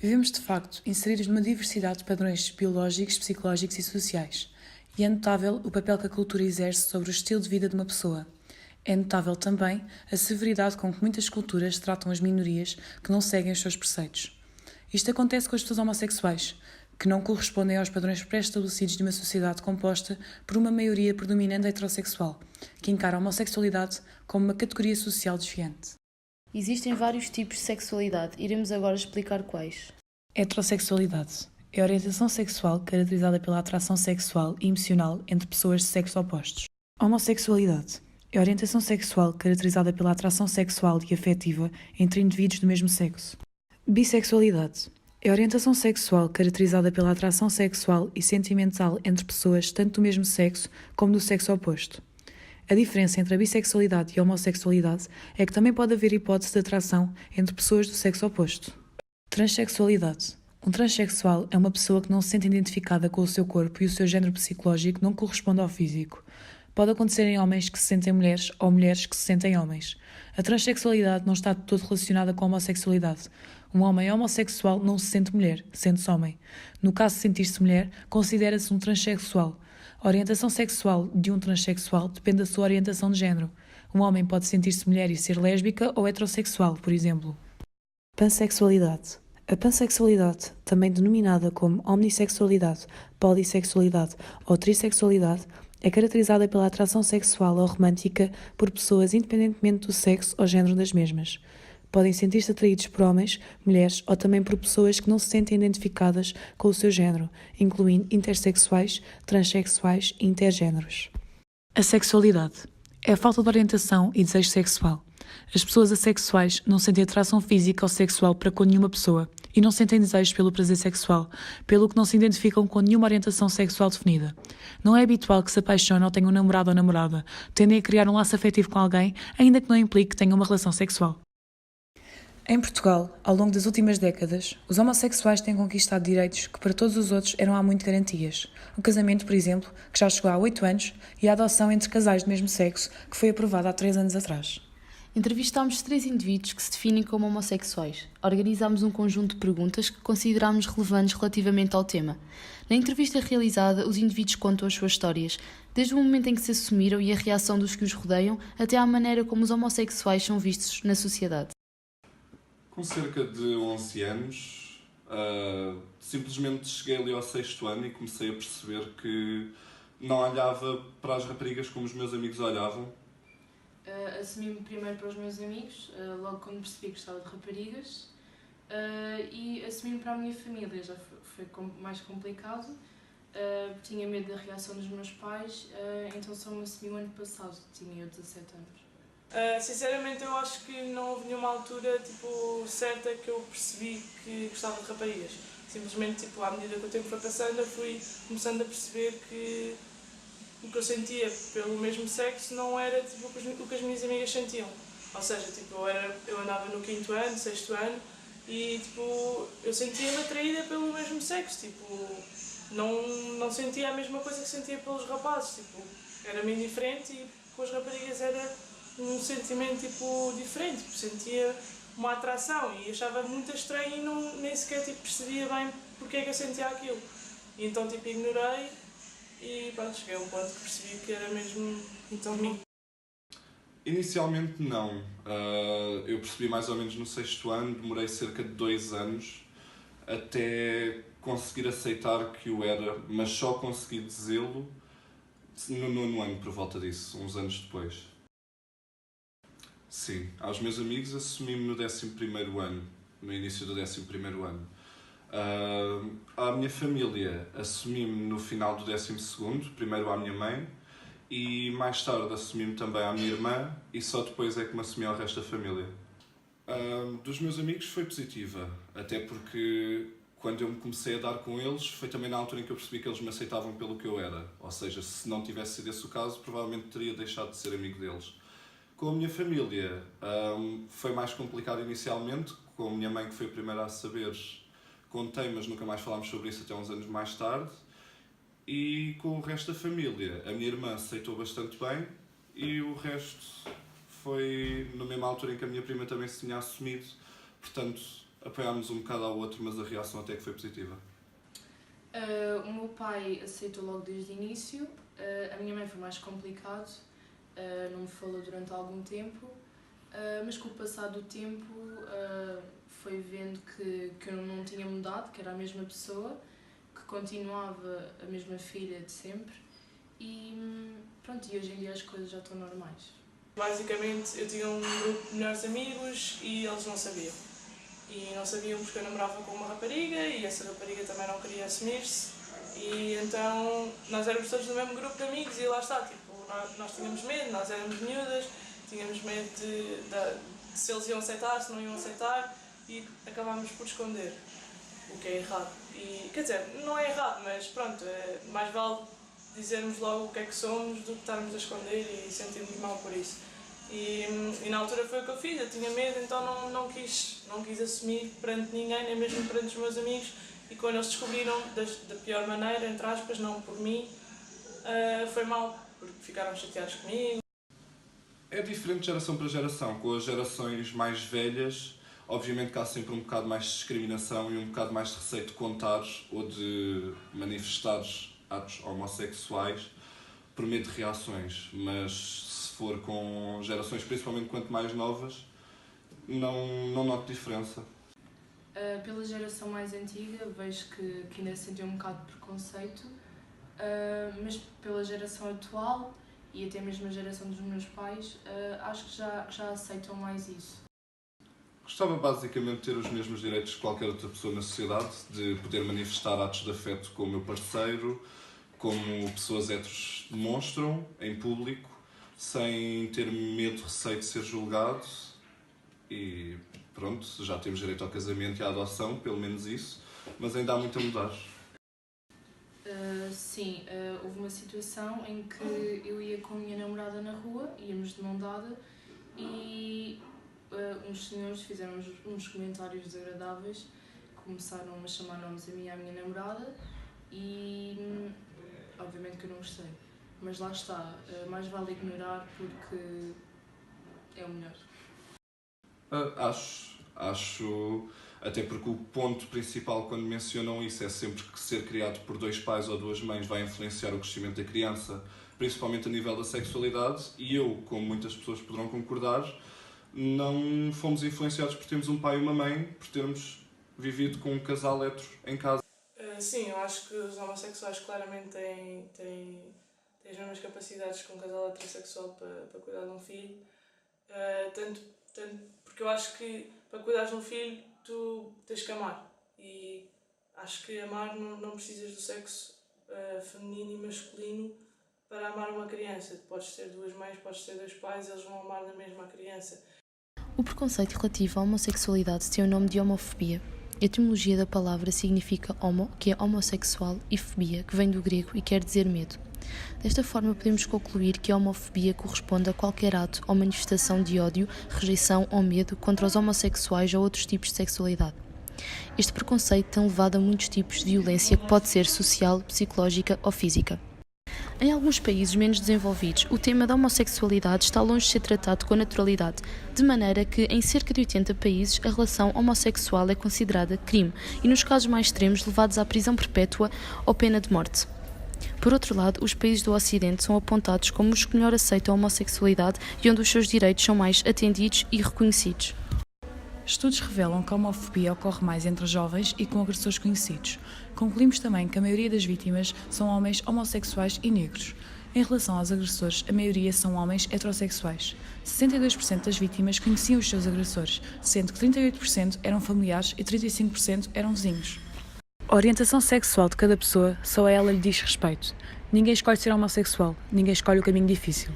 Vivemos, de facto, inseridos numa diversidade de padrões biológicos, psicológicos e sociais. E é notável o papel que a cultura exerce sobre o estilo de vida de uma pessoa. É notável também a severidade com que muitas culturas tratam as minorias que não seguem os seus preceitos. Isto acontece com as pessoas homossexuais, que não correspondem aos padrões pré-estabelecidos de uma sociedade composta por uma maioria predominante heterossexual, que encara a homossexualidade como uma categoria social desviante. Existem vários tipos de sexualidade. Iremos agora explicar quais. Heterossexualidade é a orientação sexual caracterizada pela atração sexual e emocional entre pessoas de sexos opostos. Homossexualidade é a orientação sexual caracterizada pela atração sexual e afetiva entre indivíduos do mesmo sexo. Bissexualidade é a orientação sexual caracterizada pela atração sexual e sentimental entre pessoas tanto do mesmo sexo como do sexo oposto. A diferença entre a bissexualidade e a homossexualidade é que também pode haver hipótese de atração entre pessoas do sexo oposto. Transexualidade. Um transexual é uma pessoa que não se sente identificada com o seu corpo e o seu género psicológico não corresponde ao físico. Pode acontecer em homens que se sentem mulheres ou mulheres que se sentem homens. A transexualidade não está de todo relacionada com a homossexualidade. Um homem homossexual não se sente mulher, sente-se homem. No caso de sentir-se mulher, considera-se um transexual. A orientação sexual de um transexual depende da sua orientação de género. Um homem pode sentir-se mulher e ser lésbica ou heterossexual, por exemplo. Pansexualidade. A pansexualidade, também denominada como omnissexualidade, polissexualidade ou trissexualidade, é caracterizada pela atração sexual ou romântica por pessoas independentemente do sexo ou género das mesmas. Podem sentir-se atraídos por homens, mulheres ou também por pessoas que não se sentem identificadas com o seu género, incluindo intersexuais, transexuais e intergéneros. A sexualidade é a falta de orientação e desejo sexual. As pessoas assexuais não sentem atração física ou sexual para com nenhuma pessoa e não sentem desejo pelo prazer sexual, pelo que não se identificam com nenhuma orientação sexual definida. Não é habitual que se apaixonem ou tenham um namorado ou namorada, tendem a criar um laço afetivo com alguém, ainda que não implique que tenham uma relação sexual. Em Portugal, ao longo das últimas décadas, os homossexuais têm conquistado direitos que para todos os outros eram há muito garantias. O casamento, por exemplo, que já chegou há 8 anos, e a adoção entre casais do mesmo sexo, que foi aprovada há 3 anos atrás. Entrevistámos 3 indivíduos que se definem como homossexuais. Organizámos um conjunto de perguntas que considerámos relevantes relativamente ao tema. Na entrevista realizada, os indivíduos contam as suas histórias, desde o momento em que se assumiram e a reação dos que os rodeiam, até à maneira como os homossexuais são vistos na sociedade. Com cerca de 11 anos, simplesmente cheguei ali ao 6º ano e comecei a perceber que não olhava para as raparigas como os meus amigos olhavam. Assumi-me primeiro para os meus amigos, logo quando percebi que gostava de raparigas, e assumi-me para a minha família. Já foi mais complicado, tinha medo da reação dos meus pais, então só me assumi o ano passado, tinha eu 17 anos. Sinceramente, eu acho que não houve nenhuma altura certa que eu percebi que gostava de raparigas. Simplesmente, à medida que o tempo foi passando, eu fui começando a perceber que o que eu sentia pelo mesmo sexo não era o que as minhas amigas sentiam. Ou seja, eu andava no 5º ano, 6º ano e eu sentia-me atraída pelo mesmo sexo. Não sentia a mesma coisa que sentia pelos rapazes. Era-me indiferente e com as raparigas era um sentimento diferente. Sentia uma atração e achava muito estranho e nem sequer percebia bem porque é que eu sentia aquilo. E então ignorei. E pronto, cheguei a um ponto que percebi que era mesmo então mim. Inicialmente não. Eu percebi mais ou menos no 6º ano, demorei cerca de 2 anos até conseguir aceitar que o era, mas só consegui dizê-lo no 9º ano, por volta disso, uns anos depois. Sim, aos meus amigos assumi-me no 11º ano, no início do 11º ano. À minha família assumi-me no final do 12º, primeiro à minha mãe e mais tarde assumi-me também à minha irmã e só depois é que me assumi ao resto da família. Dos meus amigos foi positiva, até porque quando eu me comecei a dar com eles foi também na altura em que eu percebi que eles me aceitavam pelo que eu era, ou seja, se não tivesse sido esse o caso provavelmente teria deixado de ser amigo deles. Com a minha família foi mais complicado inicialmente, com a minha mãe que foi a primeira a saber. Contei, mas nunca mais falámos sobre isso até uns anos mais tarde. E com o resto da família, a minha irmã aceitou bastante bem e o resto foi na mesma altura em que a minha prima também se tinha assumido. Portanto, apoiámos um bocado ao outro, mas a reação até que foi positiva. O meu pai aceitou logo desde o início, a minha mãe foi mais complicado, não me falou durante algum tempo, mas com o passar do tempo foi vendo que eu não tinha mudado, que era a mesma pessoa, que continuava a mesma filha de sempre e pronto, e hoje em dia as coisas já estão normais. Basicamente eu tinha um grupo de melhores amigos e eles não sabiam. E não sabiam porque eu namorava com uma rapariga e essa rapariga também não queria assumir-se. E então nós éramos todos no mesmo grupo de amigos e lá está, tipo, nós tínhamos medo, nós éramos miúdas, tínhamos medo de se eles iam aceitar, se não iam aceitar e acabámos por esconder, o que é errado. E, quer dizer, não é errado, mas pronto, mais vale dizermos logo o que é que somos do que estarmos a esconder e sentirmos mal por isso. E na altura foi o que eu fiz, eu tinha medo, então não quis assumir perante ninguém, nem mesmo perante os meus amigos. E quando eles descobriram da pior maneira, entre aspas, não por mim, foi mal, porque ficaram chateados comigo. É diferente de geração para geração. Com as gerações mais velhas, obviamente que há sempre um bocado mais de discriminação e um bocado mais de receio de contar ou de manifestar atos homossexuais por medo de reações, mas se for com gerações, principalmente quanto mais novas, não noto diferença. Pela geração mais antiga vejo que ainda sentem um bocado de preconceito, mas pela geração atual e até mesmo a geração dos meus pais, acho que já aceitam mais isso. Gostava basicamente de ter os mesmos direitos que qualquer outra pessoa na sociedade, de poder manifestar atos de afeto com o meu parceiro, como pessoas héteros demonstram em público, sem ter medo, receio de ser julgado. E pronto, já temos direito ao casamento e à adoção, pelo menos isso, mas ainda há muito a mudar. Sim, houve uma situação em que eu ia com a minha namorada na rua, íamos de mão dada e uns senhores fizeram uns comentários desagradáveis, começaram a chamar nomes a mim e à minha namorada e obviamente que eu não gostei, mas lá está, mais vale ignorar porque é o melhor. Acho, até porque o ponto principal quando mencionam isso é sempre que ser criado por dois pais ou duas mães vai influenciar o crescimento da criança, principalmente a nível da sexualidade, e eu, como muitas pessoas poderão concordar, não fomos influenciados por termos um pai e uma mãe, por termos vivido com um casal hétero em casa. Sim, eu acho que os homossexuais claramente têm as mesmas capacidades que um casal heterossexual para cuidar de um filho, tanto porque eu acho que para cuidar de um filho tu tens que amar, e acho que amar não precisas do sexo feminino e masculino para amar uma criança. Podes ter duas mães, podes ter dois pais, eles vão amar na mesma criança. O preconceito relativo à homossexualidade tem o nome de homofobia. A etimologia da palavra significa homo, que é homossexual, e fobia, que vem do grego e quer dizer medo. Desta forma, podemos concluir que a homofobia corresponde a qualquer ato ou manifestação de ódio, rejeição ou medo contra os homossexuais ou outros tipos de sexualidade. Este preconceito tem levado a muitos tipos de violência que pode ser social, psicológica ou física. Em alguns países menos desenvolvidos, o tema da homossexualidade está longe de ser tratado com naturalidade, de maneira que, em cerca de 80 países, a relação homossexual é considerada crime e, nos casos mais extremos, levados à prisão perpétua ou pena de morte. Por outro lado, os países do Ocidente são apontados como os que melhor aceitam a homossexualidade e onde os seus direitos são mais atendidos e reconhecidos. Estudos revelam que a homofobia ocorre mais entre jovens e com agressores conhecidos. Concluímos também que a maioria das vítimas são homens homossexuais e negros. Em relação aos agressores, a maioria são homens heterossexuais. 62% das vítimas conheciam os seus agressores, sendo que 38% eram familiares e 35% eram vizinhos. A orientação sexual de cada pessoa só a ela lhe diz respeito. Ninguém escolhe ser homossexual, ninguém escolhe o caminho difícil.